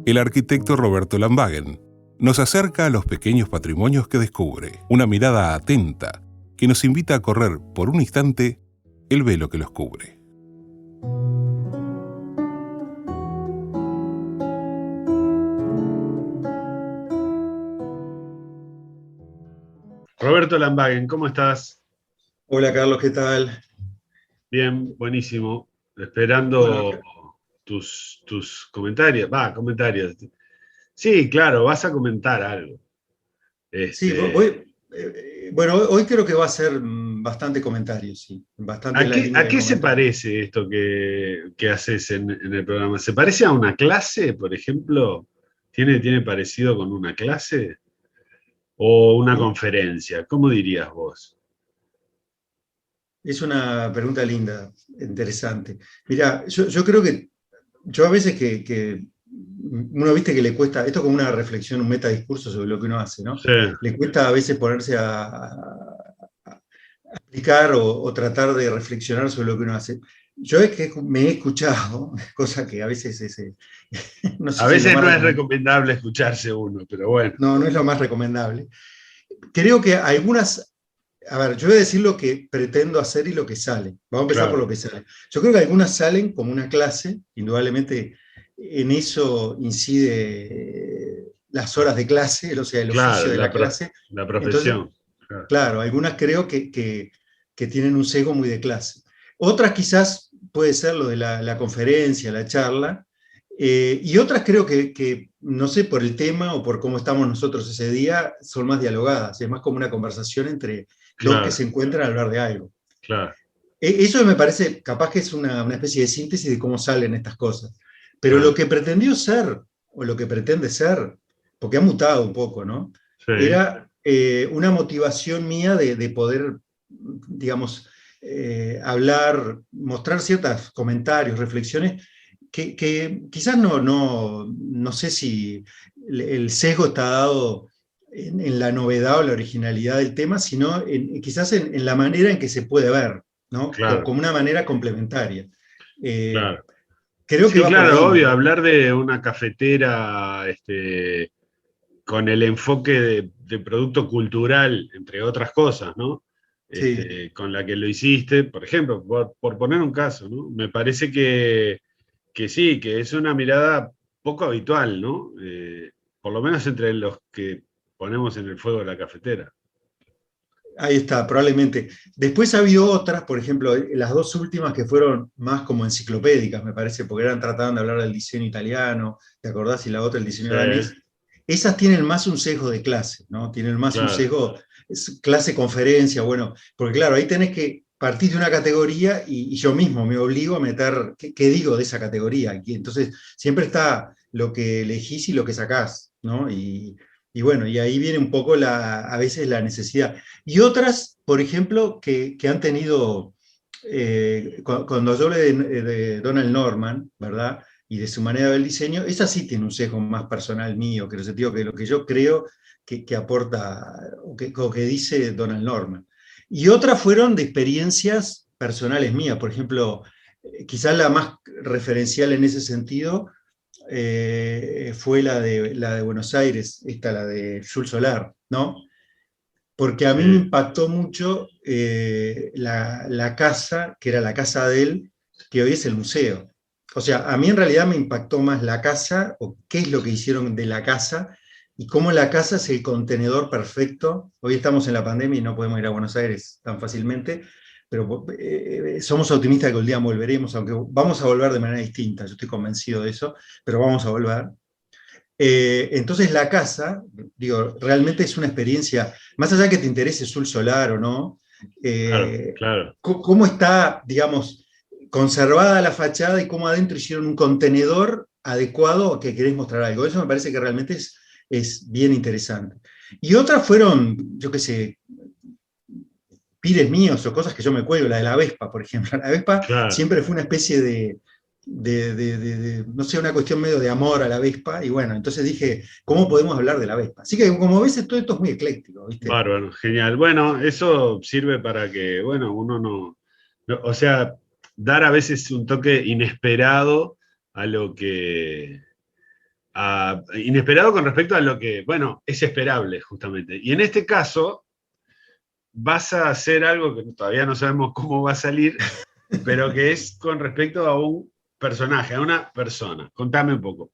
El arquitecto Roberto Lambagen nos acerca a los pequeños patrimonios que descubre, una mirada atenta que nos invita a correr por un instante el velo que los cubre. Roberto Lambagen, ¿cómo estás? Hola Carlos, ¿qué tal? Bien, buenísimo. Bueno, Esperando tus comentarios. Comentarios. Sí, claro, vas a comentar algo. sí, Este, bueno, hoy creo que va a ser bastante comentario, sí, bastante en la línea ¿A de qué se comentario. parece esto que haces en el programa? ¿Se parece a una clase, por ejemplo? ¿Tiene parecido con una clase? ¿O una Y conferencia? ¿Cómo dirías vos? es una pregunta linda, interesante. Mira, yo creo que yo a veces que uno viste que le cuesta, esto es como una reflexión, un metadiscurso sobre lo que uno hace, ¿no? Sí, Le cuesta a veces ponerse a explicar o tratar de reflexionar sobre lo que uno hace. Yo es que me he escuchado, cosa que a veces no a sé si es lo veces más no es recomendable. recomendable escucharse uno, pero bueno, No, no es lo más recomendable. Creo que algunas, a ver, yo voy a decir lo que pretendo hacer y lo que sale. Vamos a empezar por lo claro, que sale. Yo creo que algunas salen como una clase, indudablemente en eso incide las horas de clase, o sea, el claro, oficio de la clase. la Entonces, profesión. Claro. claro, algunas creo que tienen un sesgo muy de clase. Otras quizás puede ser lo de la conferencia, la charla, y otras creo que, no sé, por el tema o por cómo estamos nosotros ese día, son más dialogadas, es más como una conversación entre dos que Claro, se encuentran a hablar de algo. claro, Eso me parece, capaz que es una especie de síntesis de cómo salen estas cosas. Pero lo claro. que pretendió ser, o lo que pretende ser, porque ha mutado un poco, ¿no? Sí, Era una motivación mía de poder, digamos, hablar, mostrar ciertos comentarios, reflexiones, que quizás no sé si el sesgo está dado en la novedad o la originalidad del tema, sino quizás en la manera en que se puede ver, ¿no? claro, Como una manera complementaria. Eh, claro. Creo que Sí, va por claro, ahí, obvio, ¿no? hablar de una cafetera, con el enfoque de producto cultural, entre otras cosas, ¿no? Sí. Con la que lo hiciste, por ejemplo, por poner un caso, ¿no? Me parece que sí, que es una mirada poco habitual, ¿no? Por lo menos entre los que ponemos en el fuego de la cafetera. Ahí está, probablemente. Después ha habido otras, por ejemplo, las dos últimas que fueron más como enciclopédicas, me parece, porque eran tratando de hablar del diseño italiano, ¿te acordás? Y la otra, el diseño Sí, danés. Esas tienen más un sesgo de clase, ¿no? Tienen más un claro, sesgo, clase-conferencia, bueno, porque claro, ahí tenés que partir de una categoría y yo mismo me obligo a meter, ¿qué digo de esa categoría? Y entonces siempre está lo que elegís y lo que sacás, ¿no? Y bueno, y ahí viene un poco a veces la necesidad. Y otras, por ejemplo, que han tenido, cuando yo hablé de Donald Norman, ¿verdad? Y de su manera de ver el diseño, esa sí tiene un sesgo más personal mío, que en el sentido que lo que yo creo que aporta o que dice Donald Norman. Y otras fueron de experiencias personales mías, por ejemplo, quizás la más referencial en ese sentido fue la de Buenos Aires, esta, la de Sul Solar, ¿no? Porque a mí me sí, impactó mucho la casa, que era la casa de él, que hoy es el museo. O sea, a mí en realidad me impactó más la casa, o qué es lo que hicieron de la casa, y cómo la casa es el contenedor perfecto. Hoy estamos en la pandemia y no podemos ir a Buenos Aires tan fácilmente, pero somos optimistas que el día volveremos, aunque vamos a volver de manera distinta, yo estoy convencido de eso, pero vamos a volver. Entonces la casa, digo, realmente es una experiencia, más allá que te interese Sul Solar o no, claro, eh, claro. cómo está, digamos, conservada la fachada y cómo adentro hicieron un contenedor adecuado a que querés mostrar algo. Eso me parece que realmente es bien interesante. Y otras fueron, yo qué sé, pires míos o cosas que yo me cuelgo, la de la Vespa, por ejemplo. La Vespa Claro. siempre fue una especie no sé, una cuestión medio de amor a la Vespa, y bueno, entonces dije, ¿cómo podemos hablar de la Vespa? Así que como ves, todo esto es muy ecléctico, ¿viste? Bárbaro, genial. Bueno, eso sirve para que, bueno, uno o sea, dar a veces un toque inesperado a lo que, inesperado con respecto a lo que, bueno, es esperable justamente. Y en este caso vas a hacer algo que todavía no sabemos cómo va a salir, pero que es con respecto a un personaje, a una persona. Contame un poco.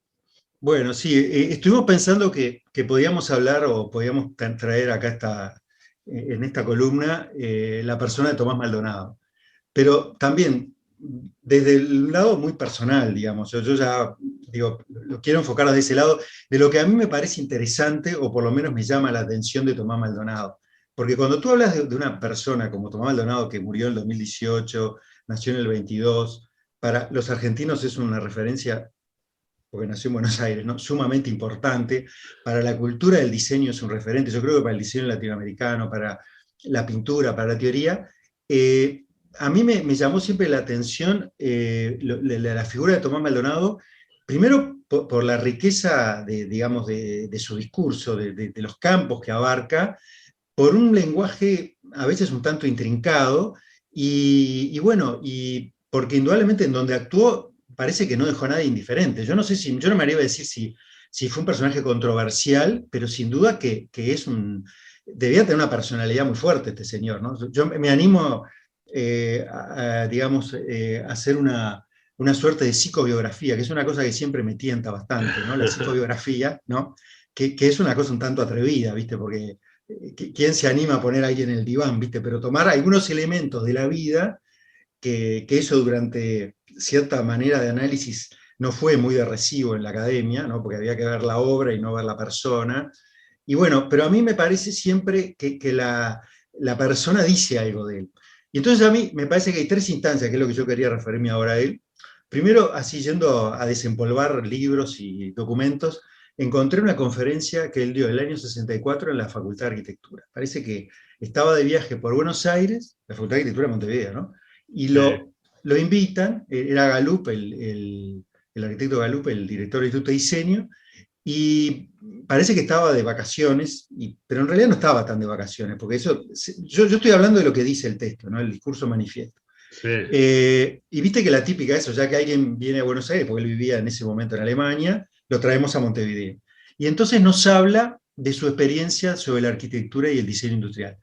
Bueno, sí, estuvimos pensando que podíamos hablar o podíamos traer acá en esta columna la persona de Tomás Maldonado. Pero también desde el lado muy personal, digamos, yo ya digo, lo quiero enfocar desde ese lado, de lo que a mí me parece interesante, o por lo menos me llama la atención de Tomás Maldonado. Porque cuando tú hablas de una persona como Tomás Maldonado, que murió en el 2018, nació en el 22, para los argentinos es una referencia, porque nació en Buenos Aires, ¿no? Sumamente importante, para la cultura del diseño es un referente, yo creo que para el diseño latinoamericano, para la pintura, para la teoría. A mí me llamó siempre la atención la figura de Tomás Maldonado, primero por la riqueza digamos, de su discurso, de los campos que abarca, por un lenguaje a veces un tanto intrincado, y bueno, y porque indudablemente en donde actuó parece que no dejó a nadie indiferente. Yo no sé si, yo no me haría a decir si fue un personaje controversial, pero sin duda que debía tener una personalidad muy fuerte este señor, ¿no? Yo me animo digamos, hacer una suerte de psicobiografía, que es una cosa que siempre me tienta bastante, ¿no? La psicobiografía, ¿no? Que es una cosa un tanto atrevida, ¿viste? Porque ¿quién se anima a poner a alguien en el diván, ¿viste? Pero tomar algunos elementos de la vida, que eso durante cierta manera de análisis no fue muy de recibo en la academia, ¿no? Porque había que ver la obra y no ver la persona. Y bueno, pero a mí me parece siempre que la persona dice algo de él. Y entonces a mí me parece que hay tres instancias, que es lo que yo quería referirme ahora a él. Primero, así yendo a desempolvar libros y documentos, encontré una conferencia que él dio el año 64 en la Facultad de Arquitectura. Parece que estaba de viaje por Buenos Aires, la Facultad de Arquitectura de Montevideo, ¿no? Y lo invitan, era Galup, el arquitecto Galup, el director del Instituto de Diseño, y parece que estaba de vacaciones, pero en realidad no estaba tan de vacaciones, porque eso, yo estoy hablando de lo que dice el texto, ¿no? El discurso manifiesto. Sí. Y viste que la típica eso, ya que alguien viene a Buenos Aires, porque él vivía en ese momento en Alemania, lo traemos a Montevideo. Y entonces nos habla de su experiencia sobre la arquitectura y el diseño industrial.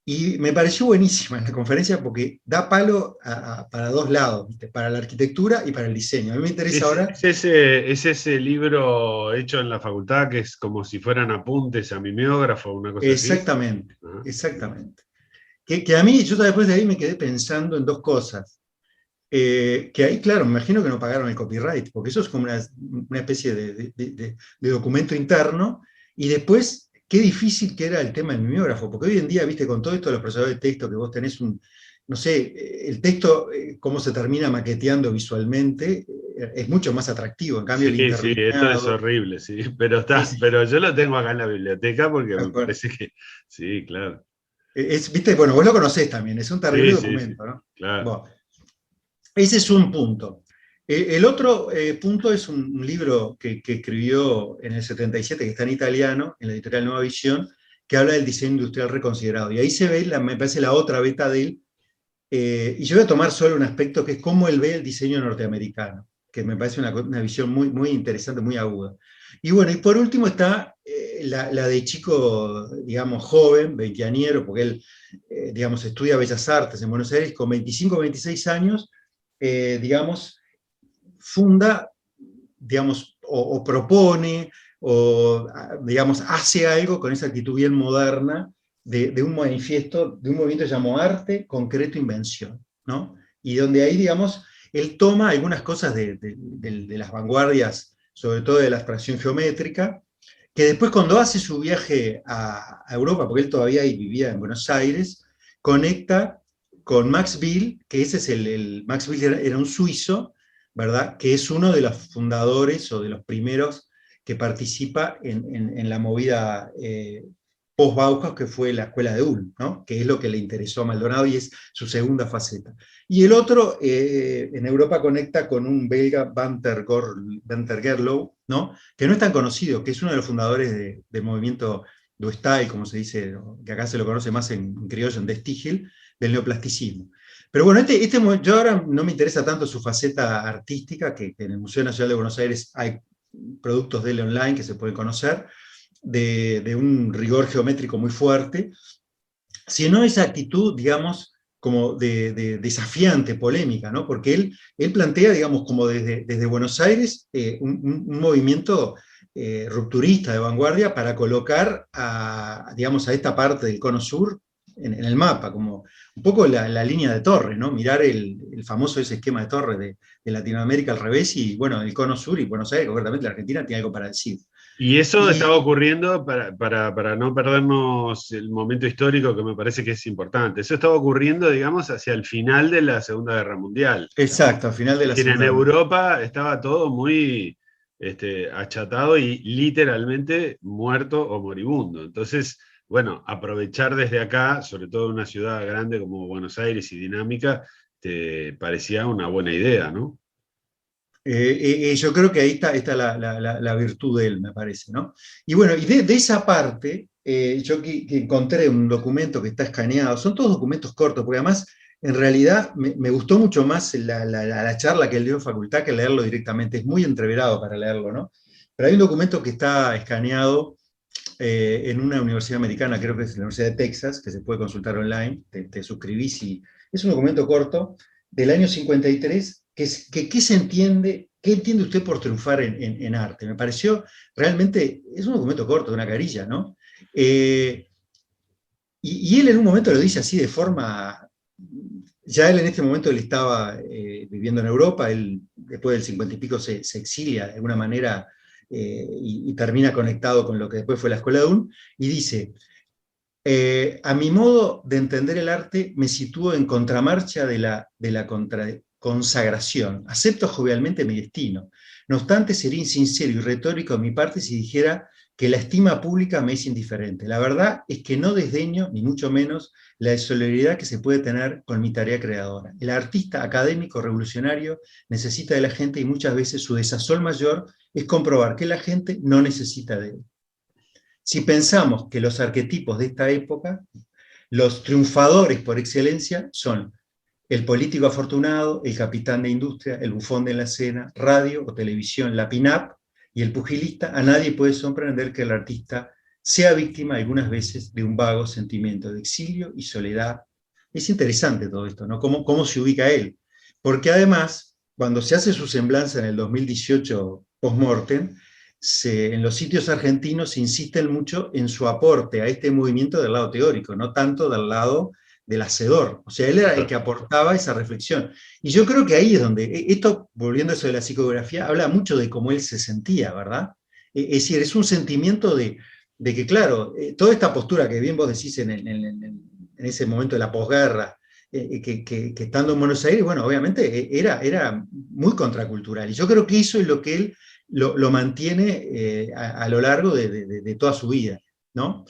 Y me pareció buenísima en la conferencia porque da palo para dos lados, ¿viste? Para la arquitectura y para el diseño. A mí me interesa ahora... Es ese libro hecho en la facultad que es como si fueran apuntes a mimeógrafo, una cosa Exactamente, así. Ajá. exactamente. Que a mí, yo después de ahí me quedé pensando en dos cosas. Que ahí, claro, me imagino que no pagaron el copyright, porque eso es como una especie de documento interno. Y después, qué difícil que era el tema del mimeógrafo, porque hoy en día, viste, con todo esto de los procesadores de texto, que vos tenés no sé, el texto, cómo se termina maqueteando visualmente, es mucho más atractivo. En cambio, Sí, el sí, esto es horrible, sí, pero yo lo tengo acá en la biblioteca porque me parece que, sí, claro. Viste, bueno, vos lo conocés también, es un terrible documento, sí, ¿no? claro. Bueno, ese es un punto. El otro punto es un libro que escribió en el 77, que está en italiano, en la editorial Nueva Visión, que habla del diseño industrial reconsiderado. Y ahí se ve, me parece, la otra beta de él. Y yo voy a tomar solo un aspecto que es cómo él ve el diseño norteamericano, que me parece una visión muy, muy interesante, muy aguda. Y bueno, y por último está la de chico, digamos, joven, veinteañero, porque él, digamos, estudia Bellas Artes en Buenos Aires, con 25 o 26 años, digamos, funda, digamos, o propone, o, digamos, hace algo con esa actitud bien moderna de un manifiesto, de un movimiento que llamó Arte, Concreto, Invención, ¿no? Y donde ahí, digamos, él toma algunas cosas de las vanguardias, sobre todo de la abstracción geométrica, que después cuando hace su viaje a Europa, porque él todavía vivía en Buenos Aires, conecta con Max Bill, que ese es Max Bill era un suizo, ¿verdad? Que es uno de los fundadores o de los primeros que participa en la movida post-Bauhaus, que fue la escuela de Ulm, ¿no? Que es lo que le interesó a Maldonado y es su segunda faceta. Y el otro, en Europa conecta con un belga, Walter Gerlow, ¿no? Que no es tan conocido, que es uno de los fundadores del movimiento do style, como se dice, que acá se lo conoce más en criollo, en de Stiegel, del neoplasticismo. Pero bueno, yo ahora no me interesa tanto su faceta artística, que en el Museo Nacional de Buenos Aires hay productos de él online que se pueden conocer, de un rigor geométrico muy fuerte, sino esa actitud, digamos, como de desafiante, polémica, ¿no? Porque él plantea, digamos, como desde Buenos Aires, un movimiento rupturista de vanguardia para colocar digamos, a esta parte del Cono Sur en el mapa, como un poco la línea de Torre, ¿no? Mirar el famoso ese esquema de Torre de Latinoamérica al revés, y bueno, el Cono Sur y Buenos Aires, concretamente la Argentina, tiene algo para decir. Y eso estaba Y, ocurriendo, para no perdernos el momento histórico que me parece que es importante, eso estaba ocurriendo, digamos, hacia el final de la Segunda Guerra Mundial. exacto, al final de Es la decir, en Segunda Guerra. Europa estaba todo muy achatado y literalmente muerto o moribundo. Entonces, bueno, aprovechar desde acá, sobre todo en una ciudad grande como Buenos Aires y dinámica, te parecía una buena idea, ¿no? Yo creo que ahí está la virtud de él, me parece, ¿no? Y bueno, y de esa parte, yo que encontré un documento que está escaneado, son todos documentos cortos, porque además, en realidad, me gustó mucho más la charla que él dio en facultad que leerlo directamente, es muy entreverado para leerlo, ¿no? Pero hay un documento que está escaneado en una universidad americana, creo que es la Universidad de Texas, que se puede consultar online, te suscribís y es un documento corto del año 53, ¿qué se entiende? ¿Qué entiende usted por triunfar en arte? Me pareció realmente, es un documento corto, de una carilla, ¿no? Y él en un momento lo dice así de forma, ya él en este momento él estaba viviendo en Europa, él después del 50 y pico se exilia de alguna manera y termina conectado con lo que después fue la Escuela de UN, y dice, a mi modo de entender el arte, me sitúo en contramarcha de la consagración. Acepto jovialmente mi destino. No obstante, sería insincero y retórico de mi parte si dijera que la estima pública me es indiferente. La verdad es que no desdeño, ni mucho menos, la solidaridad que se puede tener con mi tarea creadora. El artista académico revolucionario necesita de la gente y muchas veces su desazón mayor es comprobar que la gente no necesita de él. Si pensamos que los arquetipos de esta época, los triunfadores por excelencia son el político afortunado, el capitán de industria, el bufón de la escena, radio o televisión, la pin-up y el pugilista, a nadie puede sorprender que el artista sea víctima algunas veces de un vago sentimiento de exilio y soledad. Es interesante todo esto, ¿no? ¿Cómo se ubica él? Porque además, cuando se hace su semblanza en el 2018 post-mortem, en los sitios argentinos se insiste mucho en su aporte a este movimiento del lado teórico, no tanto del lado del hacedor. O sea, él era el que aportaba esa reflexión. Y yo creo que ahí es donde, esto, volviendo a eso de la psicografía, habla mucho de cómo él se sentía, ¿verdad? Es decir, es un sentimiento de que, claro, toda esta postura que bien vos decís en ese momento de la posguerra, que estando en Buenos Aires, bueno, obviamente era muy contracultural. Y yo creo que eso es lo que él lo mantiene a lo largo de toda su vida, ¿no?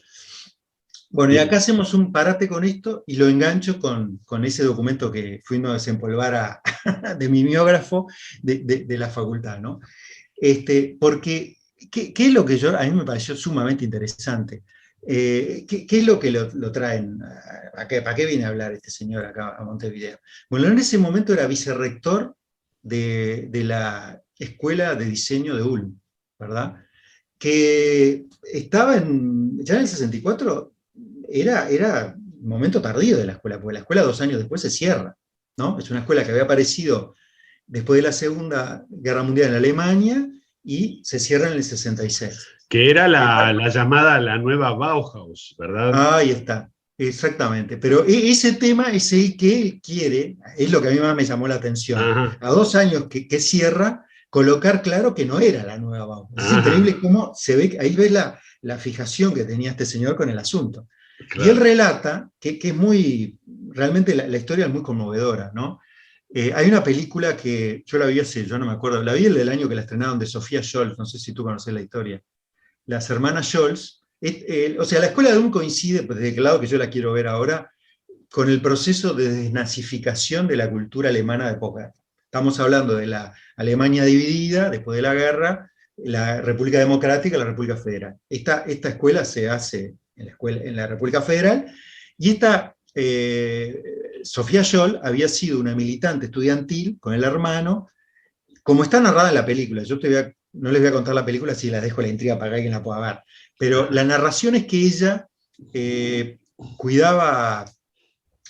Bueno, y acá hacemos un parate con esto y lo engancho con ese documento que fuimos a desempolvar de mimeógrafo de la facultad, ¿no? Porque, ¿qué es lo que a mí me pareció sumamente interesante? ¿Qué es lo que lo traen? ¿Para qué viene a hablar este señor acá a Montevideo? Bueno, en ese momento era vicerrector de la Escuela de Diseño de Ulm, ¿verdad? Que estaba ya en el 64, era un momento tardío de la escuela, porque la escuela 2 años después se cierra, ¿no? Es una escuela que había aparecido después de la Segunda Guerra Mundial en Alemania y se cierra en el 66. Que era la llamada la nueva Bauhaus, ¿verdad? Ahí está, exactamente. Pero ese tema es el que él quiere, es lo que a mí más me llamó la atención. Ajá. A 2 años que cierra, colocar claro que no era la nueva Bauhaus. Es Ajá. increíble cómo se ve, ahí ves la fijación que tenía este señor con el asunto. Claro. Y él relata, que es muy, realmente la historia es muy conmovedora, ¿no? Hay una película que yo la vi yo no me acuerdo, la vi el del año que la estrenaron, de Sofía Scholz, no sé si tú conoces la historia. Las hermanas Scholz, o sea, la escuela de UM coincide, pues, desde el lado que yo la quiero ver ahora, con el proceso de desnazificación de la cultura alemana de posguerra. Estamos hablando de la Alemania dividida después de la guerra, la República Democrática y la República Federal. Esta escuela se hace en la República Federal, y Sofía Scholl había sido una militante estudiantil con el hermano, como está narrada en la película. Yo te voy a no les voy a contar la película, si la dejo la intriga para que alguien la pueda ver. Pero la narración es que ella cuidaba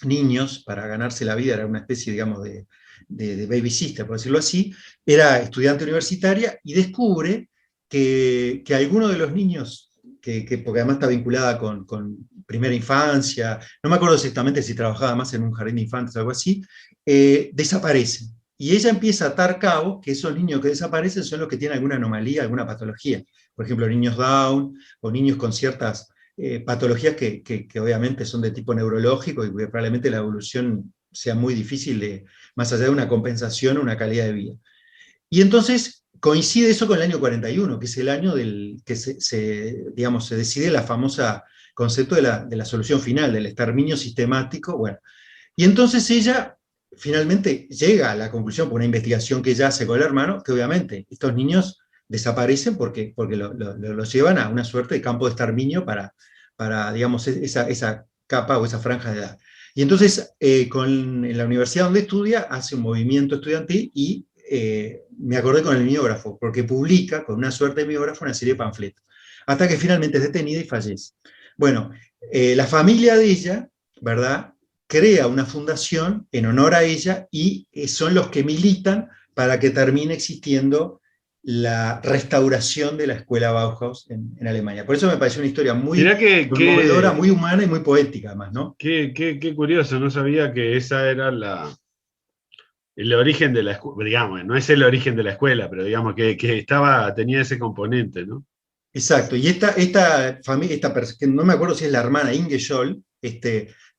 niños para ganarse la vida, era una especie, digamos, de baby sister, por decirlo así, era estudiante universitaria y descubre que algunos de los niños, porque además está vinculada con primera infancia, no me acuerdo exactamente si trabajaba más en un jardín de infantes o algo así, desaparecen. Y ella empieza a atar cabos que esos niños que desaparecen son los que tienen alguna anomalía, alguna patología. Por ejemplo, niños Down o niños con ciertas patologías que obviamente son de tipo neurológico y que probablemente la evolución sea muy difícil, más allá de una compensación o una calidad de vida. Y entonces coincide eso con el año 41, que es el año del que digamos, se decide la famosa concepto de la solución final, del exterminio sistemático. Bueno, y entonces ella finalmente llega a la conclusión, por una investigación que ella hace con el hermano, que obviamente estos niños desaparecen porque los llevan a una suerte de campo de exterminio para digamos, esa capa o esa franja de edad. Y entonces, en la universidad donde estudia, hace un movimiento estudiantil y me acordé con el mimeógrafo, porque publica, con una suerte de mimeógrafo, una serie de panfletos, hasta que finalmente es detenida y fallece. Bueno, la familia de ella, ¿verdad?, crea una fundación en honor a ella y son los que militan para que termine existiendo la restauración de la escuela Bauhaus en Alemania. Por eso me pareció una historia muy conmovedora, muy humana y muy poética, además, ¿no? Qué curioso, no sabía que esa era el origen de la escuela, digamos, no es el origen de la escuela, pero digamos que tenía ese componente, ¿no? Exacto, y esta familia, que no me acuerdo si es la hermana Inge Scholl,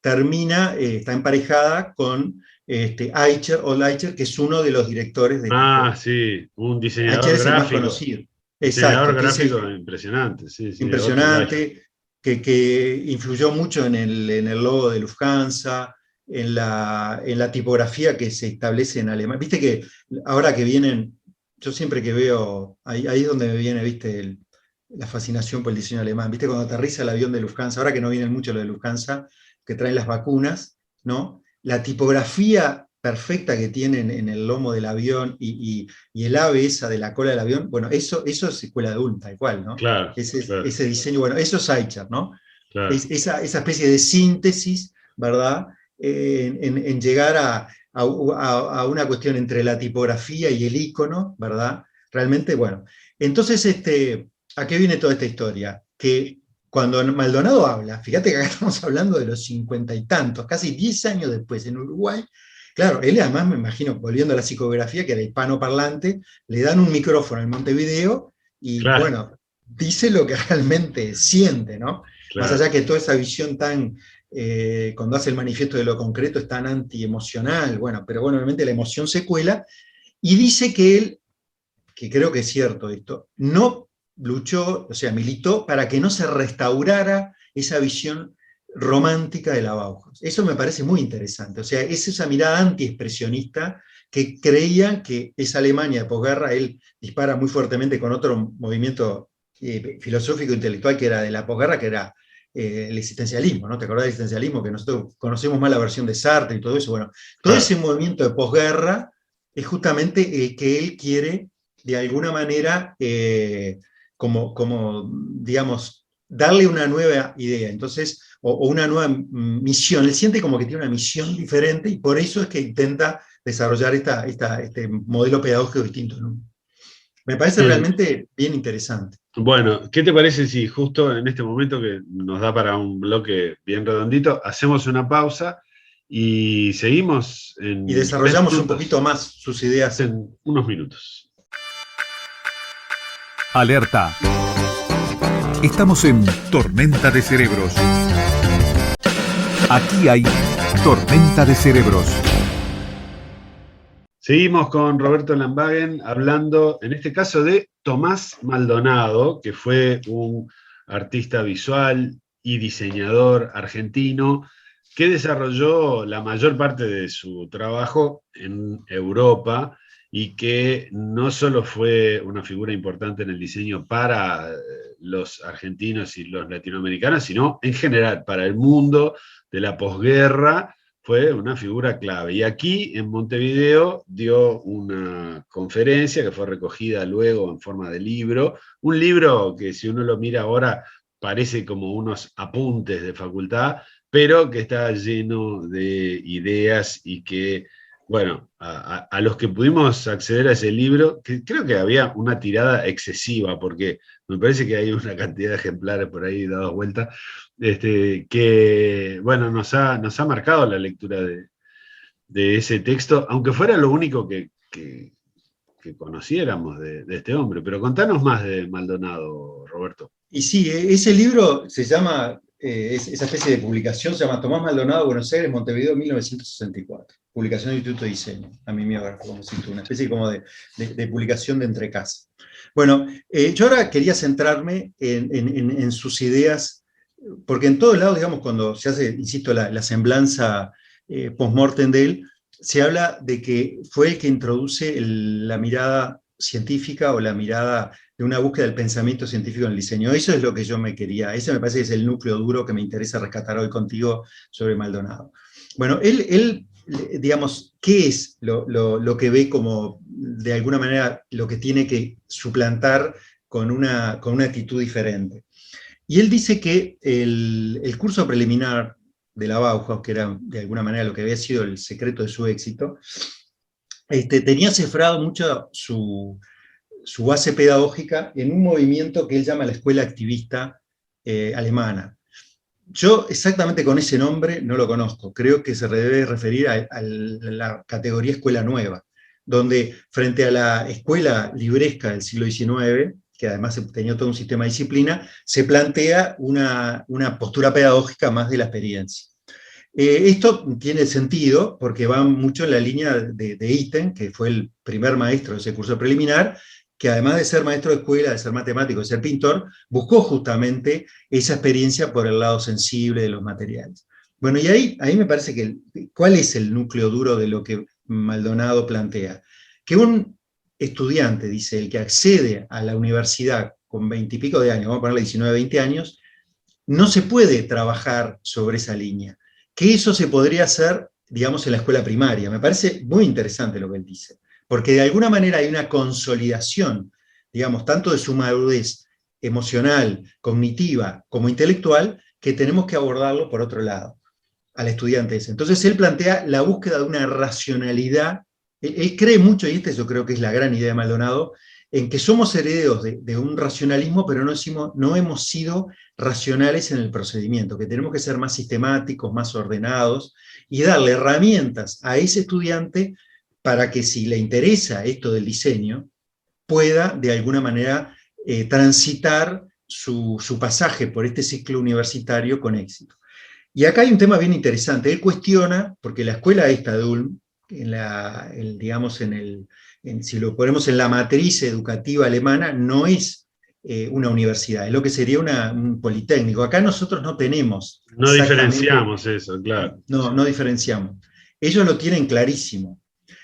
termina, está emparejada con Eicher, Old Eicher, que es uno de los directores de... Sí, un Eicher diseñador es el más gráfico. conocido. Diseñador Exacto, gráfico impresionante, sí, impresionante, que influyó mucho en el logo de Lufthansa, en la tipografía que se establece en Alemania. Viste que ahora que vienen, yo siempre que veo, ahí es donde me viene, viste, la fascinación por el diseño alemán. Viste cuando aterriza el avión de Lufthansa, ahora que no viene mucho lo de Lufthansa, que traen las vacunas, ¿no? La tipografía perfecta que tienen en el lomo del avión y el ave esa de la cola del avión, bueno, eso es escuela de Ulm, tal cual, ¿no? Claro, Ese diseño, bueno, eso es Eicher, ¿no? claro. Esa especie de síntesis, ¿verdad? En llegar a una cuestión entre la tipografía y el icono, ¿verdad? Realmente, bueno. Entonces, ¿a qué viene toda esta historia? Que cuando Maldonado habla, fíjate que acá estamos hablando de los 50 y tantos, casi 10 años después en Uruguay, claro, él además, me imagino, volviendo a la psicografía, que era hispanoparlante, le dan un micrófono en Montevideo y, claro, bueno, dice lo que realmente siente, ¿no? claro. Más allá que toda esa visión tan, cuando hace el manifiesto de lo concreto, es tan antiemocional, bueno, pero bueno, obviamente la emoción se cuela, y dice que él, que creo que es cierto esto, no luchó, o sea, militó para que no se restaurara esa visión romántica de la Bauhaus. Eso me parece muy interesante, o sea, es esa mirada antiexpresionista que creían que esa Alemania de posguerra, él dispara muy fuertemente con otro movimiento filosófico intelectual que era de la posguerra, que era el existencialismo, ¿no? ¿Te acordás del existencialismo? Que nosotros conocemos más la versión de Sartre y todo eso. Bueno, todo ese movimiento de posguerra es justamente que él quiere, de alguna manera, como, digamos, darle una nueva idea, entonces, o una nueva misión. Él siente como que tiene una misión diferente y por eso es que intenta desarrollar este modelo pedagógico distinto, ¿no? Me parece realmente bien interesante. Bueno, ¿qué te parece si justo en este momento que nos da para un bloque bien redondito, hacemos una pausa y seguimos y desarrollamos un poquito más sus ideas en unos minutos? Alerta. Estamos en Tormenta de Cerebros. Aquí hay Tormenta de Cerebros. Seguimos con Roberto Lambagen hablando, en este caso, de Tomás Maldonado, que fue un artista visual y diseñador argentino que desarrolló la mayor parte de su trabajo en Europa y que no solo fue una figura importante en el diseño para los argentinos y los latinoamericanos, sino en general para el mundo de la posguerra, fue una figura clave. Y aquí en Montevideo dio una conferencia que fue recogida luego en forma de libro, un libro que si uno lo mira ahora parece como unos apuntes de facultad, pero que está lleno de ideas y que, bueno, a los que pudimos acceder a ese libro, que creo que había una tirada excesiva, porque me parece que hay una cantidad de ejemplares por ahí dados vuelta, que, bueno, nos ha marcado la lectura de ese texto, aunque fuera lo único que conociéramos de este hombre. Pero contanos más de Maldonado, Roberto. Y sí, ese libro se llama, esa especie de publicación se llama Tomás Maldonado, Buenos Aires, Montevideo, 1964. Publicación del Instituto de Diseño, a mimeógrafo, como si tú, una especie como de publicación de entrecasa. Bueno, yo ahora quería centrarme en sus ideas, porque en todos lados, digamos, cuando se hace, insisto, la semblanza post-mortem de él, se habla de que fue el que introduce la mirada científica o la mirada de una búsqueda del pensamiento científico en el diseño. Eso es lo que yo me quería, ese me parece que es el núcleo duro que me interesa rescatar hoy contigo sobre Maldonado. Bueno, él digamos, ¿qué es lo que ve como, de alguna manera, lo que tiene que suplantar con una actitud diferente? Y él dice que el curso preliminar de la Bauhaus, que era de alguna manera lo que había sido el secreto de su éxito, tenía cifrado mucho su base pedagógica en un movimiento que él llama la escuela activista alemana. Yo exactamente con ese nombre no lo conozco, creo que se debe referir a la categoría escuela nueva, donde frente a la escuela libresca del siglo XIX, que además tenía todo un sistema de disciplina, se plantea una postura pedagógica más de la experiencia. Esto tiene sentido porque va mucho en la línea de Itten, que fue el primer maestro de ese curso preliminar, que además de ser maestro de escuela, de ser matemático, de ser pintor, buscó justamente esa experiencia por el lado sensible de los materiales. Bueno, y ahí me parece que, ¿cuál es el núcleo duro de lo que Maldonado plantea? Que un estudiante, dice él, que accede a la universidad con 20 y pico de años, vamos a ponerle 19, 20 años, no se puede trabajar sobre esa línea. Que eso se podría hacer, digamos, en la escuela primaria. Me parece muy interesante lo que él dice, porque de alguna manera hay una consolidación, digamos, tanto de su madurez emocional, cognitiva, como intelectual, que tenemos que abordarlo por otro lado, al estudiante ese. Entonces él plantea la búsqueda de una racionalidad. Él cree mucho, y yo creo que es la gran idea de Maldonado, en que somos herederos de un racionalismo, pero no hemos sido racionales en el procedimiento, que tenemos que ser más sistemáticos, más ordenados, y darle herramientas a ese estudiante para que, si le interesa esto del diseño, pueda de alguna manera transitar su pasaje por este ciclo universitario con éxito. Y acá hay un tema bien interesante. Él cuestiona, porque la escuela esta de Ulm, si lo ponemos en la matriz educativa alemana, no es una universidad, es lo que sería un politécnico. Acá nosotros no tenemos. No diferenciamos eso, claro. No diferenciamos. Ellos lo tienen clarísimo.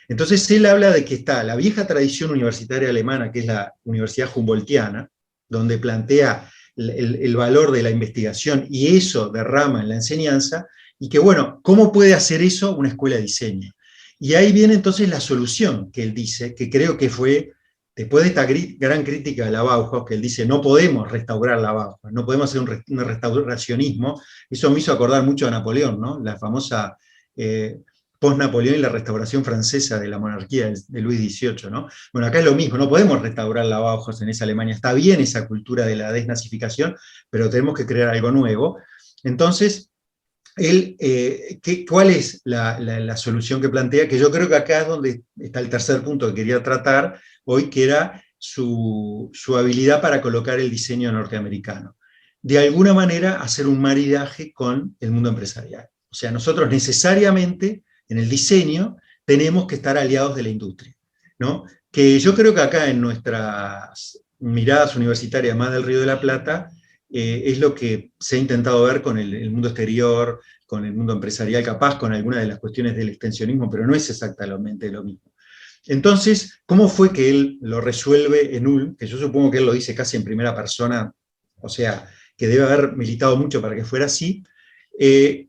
Entonces él habla de que está la vieja tradición universitaria alemana, que es la Universidad Humboldtiana, donde plantea el valor de la investigación y eso derrama en la enseñanza, y que bueno, ¿cómo puede hacer eso una escuela de diseño? Y ahí viene entonces la solución que él dice, que creo que fue, después de esta gran crítica a la Bauhaus, que él dice, no podemos restaurar la Bauhaus, no podemos hacer un restauracionismo. Eso me hizo acordar mucho a Napoleón, ¿no? La famosa post-Napoleón y la restauración francesa de la monarquía de Luis XVIII, ¿no? Bueno, acá es lo mismo, no podemos restaurar la Bauhaus en esa Alemania. Está bien esa cultura de la desnazificación, pero tenemos que crear algo nuevo. Entonces, ¿cuál es la solución que plantea? Que yo creo que acá es donde está el tercer punto que quería tratar hoy, que era su habilidad para colocar el diseño norteamericano. De alguna manera hacer un maridaje con el mundo empresarial. O sea, nosotros necesariamente en el diseño tenemos que estar aliados de la industria, ¿no? Que yo creo que acá en nuestras miradas universitarias más del Río de la Plata, es lo que se ha intentado ver con el mundo exterior, con el mundo empresarial, capaz con algunas de las cuestiones del extensionismo, pero no es exactamente lo mismo. Entonces, ¿cómo fue que él lo resuelve en Ulm? Que yo supongo que él lo dice casi en primera persona, o sea, que debe haber militado mucho para que fuera así.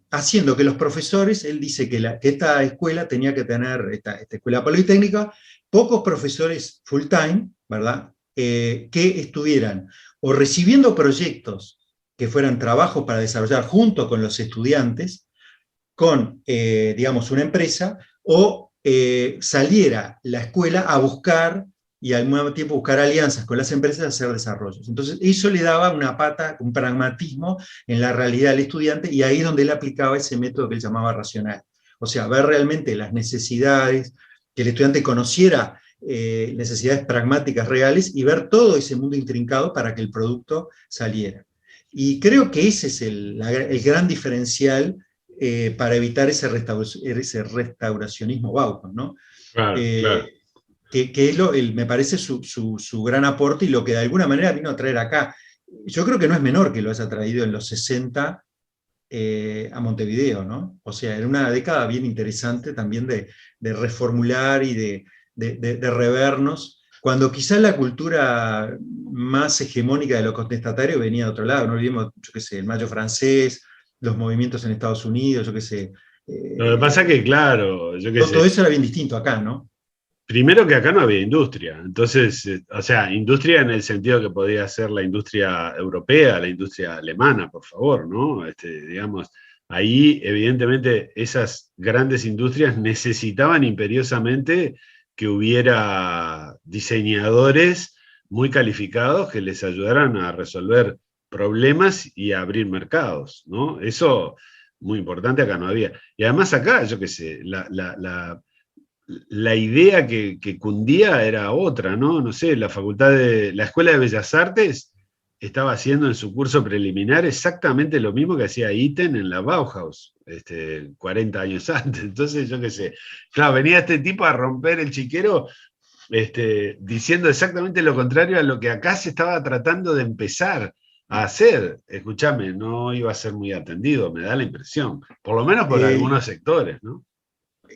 haciendo que los profesores, él dice que esta escuela tenía que tener, esta escuela politécnica, pocos profesores full time, ¿verdad? Que estuvieran o recibiendo proyectos que fueran trabajos para desarrollar junto con los estudiantes, con, digamos, una empresa, o saliera la escuela a buscar y al mismo tiempo buscar alianzas con las empresas y hacer desarrollos. Entonces eso le daba una pata, un pragmatismo en la realidad del estudiante, y ahí es donde él aplicaba ese método que él llamaba racional. O sea, ver realmente las necesidades, que el estudiante conociera necesidades pragmáticas reales y ver todo ese mundo intrincado para que el producto saliera. Y creo que ese es el gran diferencial para evitar ese restauracionismo Bauhaus, ¿no? Claro, claro. Que es me parece su gran aporte y lo que de alguna manera vino a traer acá. Yo creo que no es menor que lo haya traído en los 60 a Montevideo, ¿no? O sea, era una década bien interesante también de reformular y de revernos, cuando quizás la cultura más hegemónica de lo contestatario venía de otro lado. No olvidemos, yo qué sé, el Mayo francés, los movimientos en Estados Unidos, yo qué sé. Lo que pasa es que, claro, yo qué sé. Todo eso era bien distinto acá, ¿no? Primero que acá no había industria, entonces, o sea, industria en el sentido que podía ser la industria europea, la industria alemana, por favor, ¿no? Digamos, ahí evidentemente esas grandes industrias necesitaban imperiosamente que hubiera diseñadores muy calificados que les ayudaran a resolver problemas y a abrir mercados, ¿no? Eso, muy importante, acá no había. Y además acá, yo qué sé, la idea que cundía era otra, ¿no? No sé, la Escuela de Bellas Artes estaba haciendo en su curso preliminar exactamente lo mismo que hacía Itten en la Bauhaus, 40 años antes. Entonces, yo qué sé, claro, venía este tipo a romper el chiquero, diciendo exactamente lo contrario a lo que acá se estaba tratando de empezar a hacer. Escúchame, no iba a ser muy atendido, me da la impresión, por lo menos por algunos sectores, ¿no?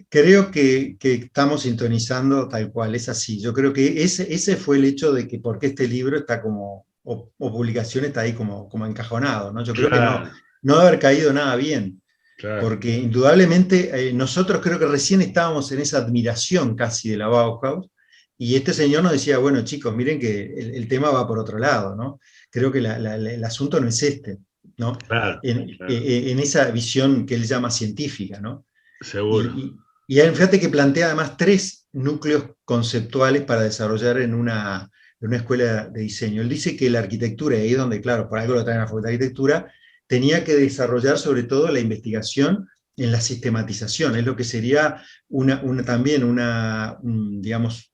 Creo que estamos sintonizando tal cual, es así. Yo creo que ese fue el hecho de que porque este libro está como, o publicación está ahí como encajonado, ¿no? Yo creo que Claro, no debe haber caído nada bien, claro. porque indudablemente nosotros creo que recién estábamos en esa admiración casi de la Bauhaus, y este señor nos decía, bueno chicos, miren que el tema va por otro lado, ¿no? Creo que el asunto no es este, ¿no? Claro, claro. En esa visión que él llama científica, ¿no? Seguro. Y fíjate que plantea además 3 núcleos conceptuales para desarrollar en una escuela de diseño. Él dice que la arquitectura, y ahí es donde, claro, por algo lo traen a la Facultad de Arquitectura, tenía que desarrollar sobre todo la investigación en la sistematización, es lo que sería también digamos,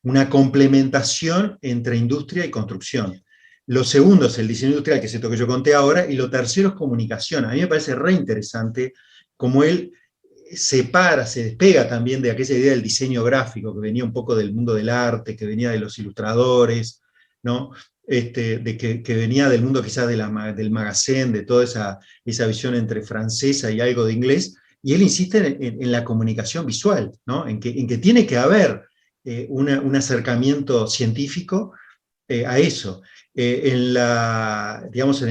una complementación entre industria y construcción. Lo segundo es el diseño industrial, que es esto que yo conté ahora, y lo tercero es comunicación. A mí me parece re interesante cómo él se despega también de aquella idea del diseño gráfico, que venía un poco del mundo del arte, que venía de los ilustradores, ¿no? Que venía del mundo quizás del magazine, de toda esa visión entre francesa y algo de inglés, y él insiste en la comunicación visual, ¿no? En que tiene que haber un acercamiento científico a eso. Digamos,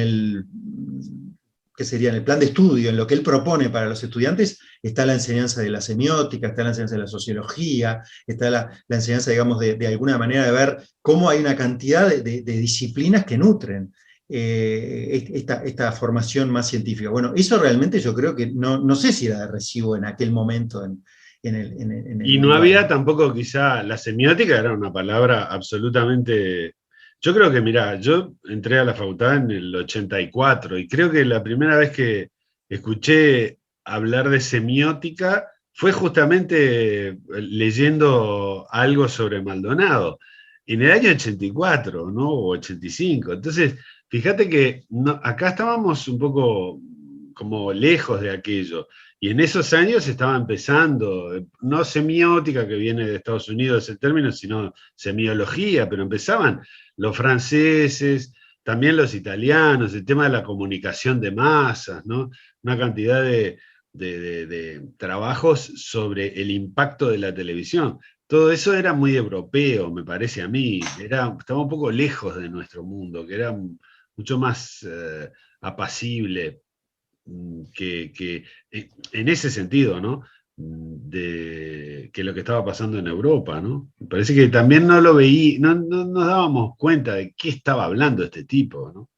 ¿qué sería? En el plan de estudio, en lo que él propone para los estudiantes, está la enseñanza de la semiótica, está la enseñanza de la sociología, está la enseñanza, digamos, de alguna manera de ver cómo hay una cantidad de disciplinas que nutren esta formación más científica. Bueno, eso realmente yo creo que no sé si era de recibo en aquel momento Y no había tampoco, quizá, la semiótica era una palabra absolutamente... Yo creo que, mirá, yo entré a la facultad en el 84 y creo que la primera vez que escuché hablar de semiótica fue justamente leyendo algo sobre Maldonado, en el año 84, ¿no? O 85. Entonces, fíjate que acá estábamos un poco como lejos de aquello. Y en esos años estaba empezando, no semiótica, que viene de Estados Unidos el término, sino semiología, pero empezaban los franceses, también los italianos, el tema de la comunicación de masas, ¿no? Una cantidad de trabajos sobre el impacto de la televisión. Todo eso era muy europeo, me parece a mí. Estaba un poco lejos de nuestro mundo, que era mucho más apacible. en ese sentido, ¿no? De que lo que estaba pasando en Europa, ¿no? Me parece que también no lo veí, no nos dábamos cuenta de qué estaba hablando este tipo, ¿no?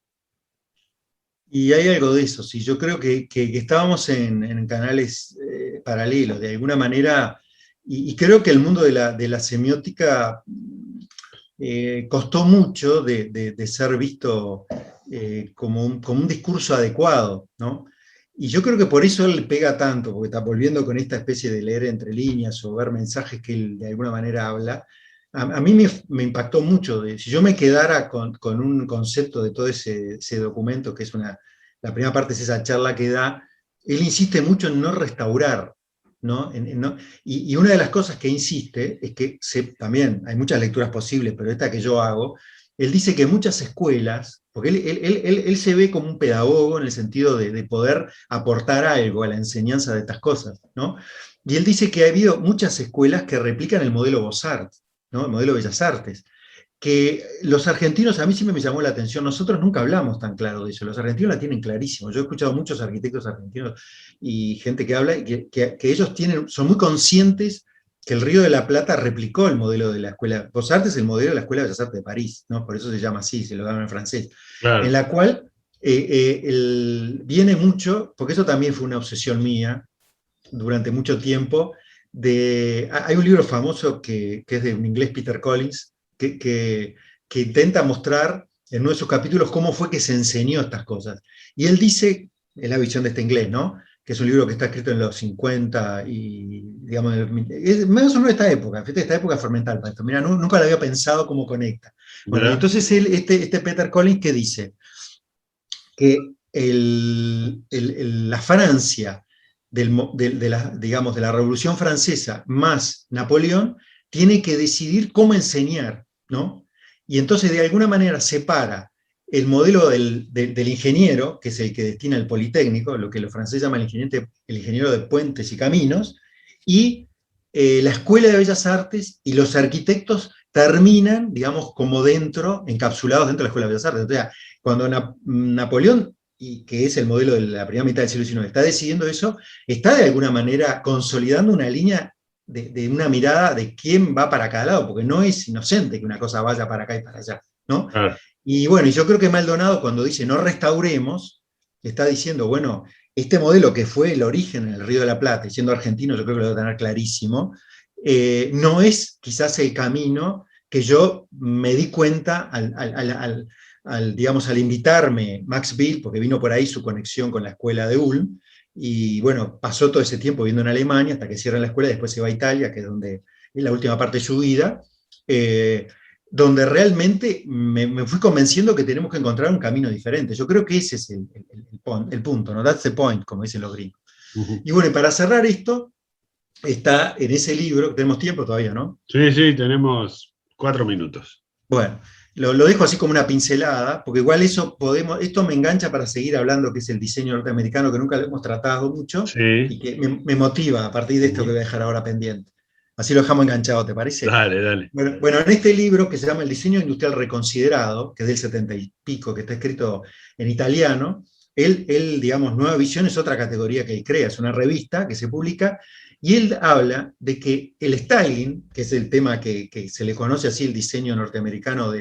Y hay algo de eso, sí. Yo creo que estábamos en canales paralelos, de alguna manera, y creo que el mundo de la semiótica costó mucho de ser visto como un discurso adecuado, ¿no? Y yo creo que por eso él pega tanto, porque está volviendo con esta especie de leer entre líneas o ver mensajes que él de alguna manera habla. A mí me impactó mucho. Si yo me quedara con un concepto de todo ese documento, que es la primera parte es esa charla que da, él insiste mucho en no restaurar, ¿no? Y una de las cosas que insiste es que también hay muchas lecturas posibles, pero esta que yo hago, él dice que muchas escuelas, porque él se ve como un pedagogo en el sentido de poder aportar algo a la enseñanza de estas cosas, ¿no? Y él dice que ha habido muchas escuelas que replican el modelo Beaux-Arts, ¿no? El modelo Bellas Artes, que los argentinos, a mí siempre me llamó la atención, nosotros nunca hablamos tan claro de eso, los argentinos la tienen clarísimo. Yo he escuchado muchos arquitectos argentinos y gente que habla, y que ellos son muy conscientes que el Río de la Plata replicó el modelo de la Escuela Beaux-Arts, es el modelo de la Escuela de Bellas Artes de París, ¿no? Por eso se llama así, se lo llaman en francés, Claro. en la cual viene mucho, porque eso también fue una obsesión mía durante mucho tiempo. Hay un libro famoso que es de un inglés, Peter Collins, que intenta mostrar en uno de sus capítulos cómo fue que se enseñó estas cosas. Y él dice, es la visión de este inglés, ¿no? Que es un libro que está escrito en los 50 y, digamos, es más o menos de esta época, fíjate, esta época fundamental para esto. Mira, nunca lo había pensado cómo conecta. Bueno, ¿Verdad? entonces este Peter Collins, ¿qué dice? Que la Francia digamos, de la Revolución Francesa más Napoleón tiene que decidir cómo enseñar, ¿no? Y entonces de alguna manera separa el modelo del ingeniero, que es el que destina el Politécnico, lo que los franceses llaman el ingeniero de puentes y caminos, y la Escuela de Bellas Artes y los arquitectos terminan, digamos, como encapsulados dentro de la Escuela de Bellas Artes. O sea, cuando Napoleón, y que es el modelo de la primera mitad del siglo XIX, está decidiendo eso, está de alguna manera consolidando una línea de una mirada de quién va para cada lado, porque no es inocente que una cosa vaya para acá y para allá, ¿no? Claro. Y bueno, y yo creo que Maldonado, cuando dice no restauremos, está diciendo, bueno, este modelo que fue el origen en el Río de la Plata, y siendo argentino yo creo que lo debe tener clarísimo, no es quizás el camino que yo me di cuenta digamos, al invitarme Max Bill, porque vino por ahí su conexión con la escuela de Ulm, y bueno, pasó todo ese tiempo viviendo en Alemania hasta que cierran la escuela, y después se va a Italia, que es donde es la última parte de su vida, donde realmente me fui convenciendo que tenemos que encontrar un camino diferente. Yo creo que ese es el punto, ¿no? That's the point, como dicen los gringos. Y bueno, y para cerrar esto, está en ese libro, tenemos tiempo todavía, ¿no? Sí, tenemos 4 minutos. Bueno, lo dejo así como una pincelada, porque igual esto me engancha para seguir hablando, que es el diseño norteamericano, que nunca lo hemos tratado mucho, Sí. y que me motiva a partir de esto que voy a dejar ahora pendiente. Así lo dejamos enganchado, ¿te parece? Dale. Bueno, en este libro que se llama El diseño industrial reconsiderado, que es del 70 y pico, que está escrito en italiano, él, digamos, Nueva Visión es otra categoría que él crea, es una revista que se publica, y él habla de que el styling, que es el tema que se le conoce así, el diseño norteamericano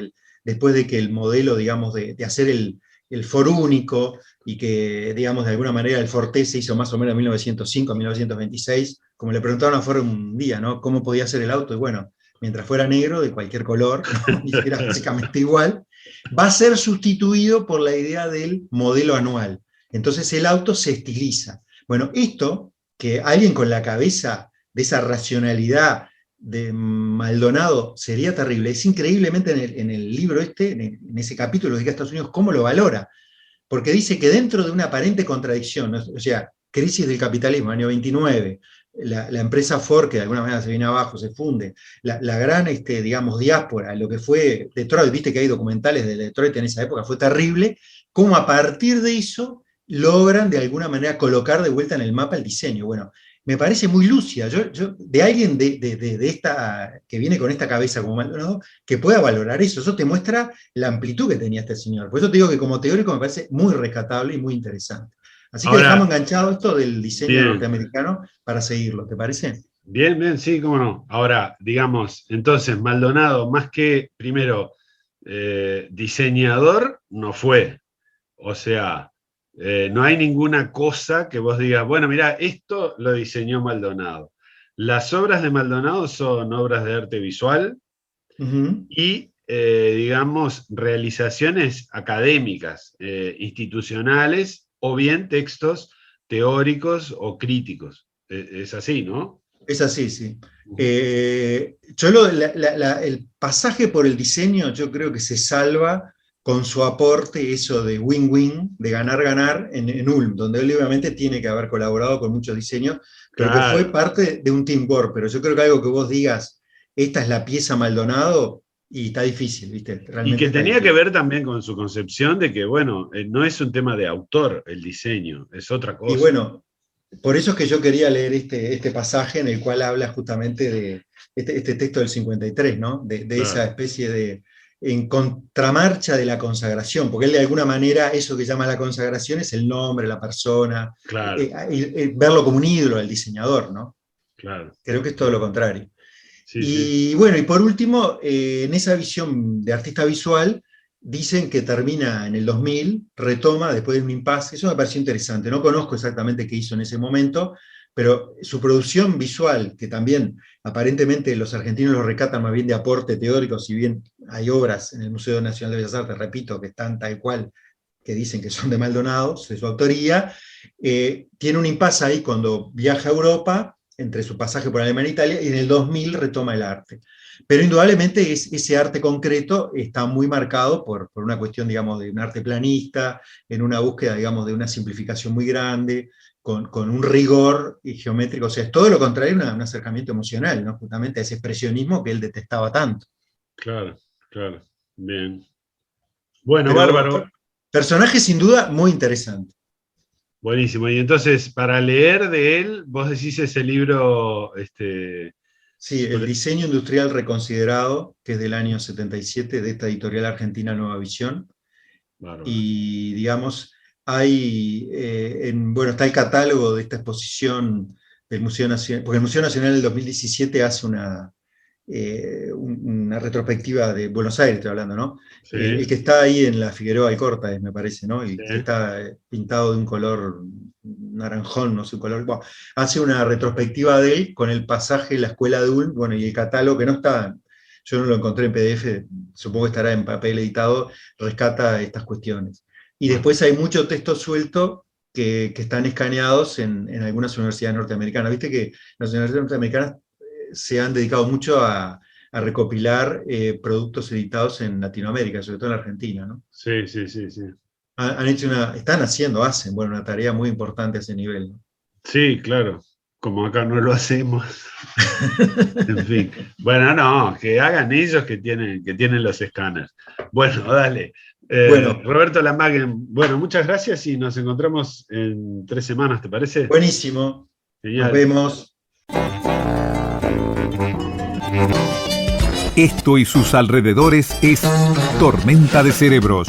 después de que el modelo, digamos, de hacer el for único, y que, digamos, de alguna manera el Forte se hizo más o menos en 1905 a 1926, como le preguntaron a Ford un día, ¿no? ¿Cómo podía ser el auto? Y bueno, mientras fuera negro, de cualquier color, ¿no? Y era básicamente igual, va a ser sustituido por la idea del modelo anual. Entonces el auto se estiliza. Bueno, esto, que alguien con la cabeza de esa racionalidad de Maldonado sería terrible, es increíblemente en el libro en ese capítulo de Estados Unidos, cómo lo valora. Porque dice que dentro de una aparente contradicción, o sea, crisis del capitalismo, año 29, la empresa Ford, que de alguna manera se viene abajo, se funde, la gran, digamos, diáspora, lo que fue Detroit, viste que hay documentales de Detroit en esa época, fue terrible, cómo a partir de eso logran de alguna manera colocar de vuelta en el mapa el diseño. Bueno, me parece muy lúcida, de alguien de esta, que viene con esta cabeza como Maldonado, que pueda valorar eso te muestra la amplitud que tenía este señor. Por eso te digo que como teórico me parece muy rescatable y muy interesante. Así que Ahora, dejamos enganchado esto del diseño bien. norteamericano para seguirlo, ¿te parece? Bien, bien, sí, cómo no. Ahora, digamos, entonces Maldonado, más que primero diseñador, no fue. O sea, no hay ninguna cosa que vos digas, bueno, mira, esto lo diseñó Maldonado. Las obras de Maldonado son obras de arte visual Ujú. y, digamos, realizaciones académicas, institucionales, o bien textos teóricos o críticos. Es así, ¿no? Es así, sí. Yo el pasaje por el diseño, yo creo que se salva con su aporte, eso de win-win, de ganar-ganar en Ulm, donde él obviamente tiene que haber colaborado con muchos diseños, pero que fue Claro. parte de un teamwork. Pero yo creo que algo que vos digas, esta es la pieza Maldonado, y está difícil, ¿viste? Y Realmente que está tenía que difícil. ver también con su concepción de que, bueno, no es un tema de autor el diseño, es otra Y cosa. bueno, por eso es que yo quería leer este pasaje en el cual habla justamente de este texto del 53, ¿no? De esa Claro, especie de en contramarcha de la consagración, porque él de alguna manera eso que llama la consagración es el nombre, la persona, claro, verlo como un ídolo, el diseñador, ¿no? claro. Creo que es todo lo contrario. Sí, sí, Y bueno, y por último, en esa visión de artista visual, dicen que termina en el 2000, retoma después de un impasse. Eso me pareció interesante. No conozco exactamente qué hizo en ese momento, pero su producción visual, que también aparentemente los argentinos lo rescatan más bien de aporte teórico, si bien hay obras en el Museo Nacional de Bellas Artes, repito, que están tal cual, que dicen que son de Maldonado, de su autoría, tiene un impasse ahí cuando viaja a Europa, entre su pasaje por Alemania e Italia, y en el 2000 retoma el arte. Pero indudablemente ese arte concreto está muy marcado por una cuestión, digamos, de un arte planista, en una búsqueda, digamos, de una simplificación muy grande, con un rigor geométrico. O sea, es todo lo contrario, un acercamiento emocional, ¿no? Justamente a ese expresionismo que él detestaba tanto. claro, claro. Bien. Bueno, Pero bárbaro. personaje sin duda muy interesante. Buenísimo. Y entonces, para leer de él, vos decís ese libro, Sí, el diseño industrial reconsiderado, que es del año 77, de esta editorial argentina Nueva Visión. bárbaro. Y digamos, hay, bueno, está el catálogo de esta exposición del Museo Nacional, porque el Museo Nacional del 2017 hace una retrospectiva de Buenos Aires, estoy hablando, ¿no? El que Sí, está ahí en la Figueroa Alcorta, me parece, ¿no? sí. El que está pintado de un color naranjón, no sé, un color. Bueno, hace una retrospectiva de él con el pasaje La Escuela de Ulm, bueno, y el catálogo que no está, yo no lo encontré en PDF, supongo que estará en papel editado, rescata estas cuestiones. Y Bueno, después hay mucho texto suelto que están escaneados en algunas universidades norteamericanas. Viste que las universidades norteamericanas se han dedicado mucho a recopilar productos editados en Latinoamérica, sobre todo en la Argentina, ¿no? sí, sí, sí, sí. Han hecho están haciendo, hacen, bueno, una tarea muy importante a ese nivel, ¿no? Sí, claro. Como acá no lo hacemos. En fin. Bueno, no, que hagan ellos que tienen los escáneres. Bueno, dale. Bueno, Roberto Lamaguen, bueno, muchas gracias y nos encontramos en 3 semanas, ¿te parece? buenísimo. Nos Genial. vemos. Esto y sus alrededores es Tormenta de Cerebros.